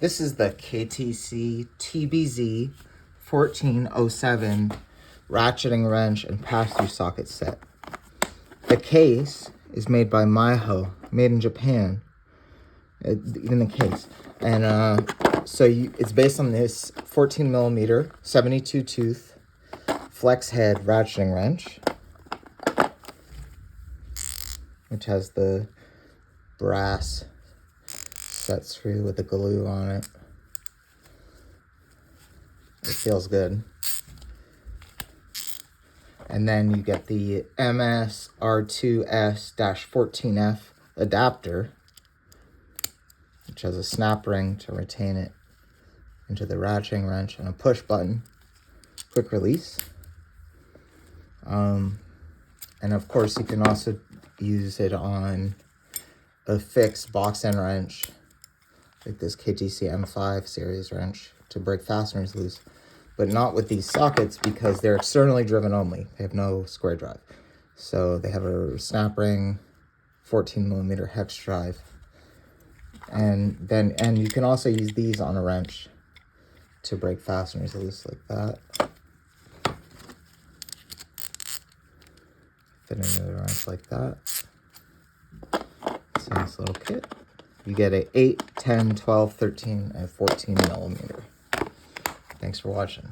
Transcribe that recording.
This is the KTC TBZ1407 ratcheting wrench and pass-through socket set. The case is made by Maiho, made in Japan. Even the case. And it's based on this 14 millimeter 72 tooth flex head ratcheting wrench, which has the brass set screw with the glue on it. It feels good. And then you get the MSR2S-14F adapter, which has a snap ring to retain it into the ratcheting wrench, and a push button, quick release. And of course you can also use it on a fixed box end wrench, like this KTC M5 series wrench, to break fasteners loose, but not with these sockets because they're externally driven only. They have no square drive. So they have a snap ring, 14 millimeter hex drive. And you can also use these on a wrench to break fasteners loose like that. Fit into the wrench like that. It's a nice little kit. You get a 8, 10, 12, 13, and 14 millimeter. Thanks for watching.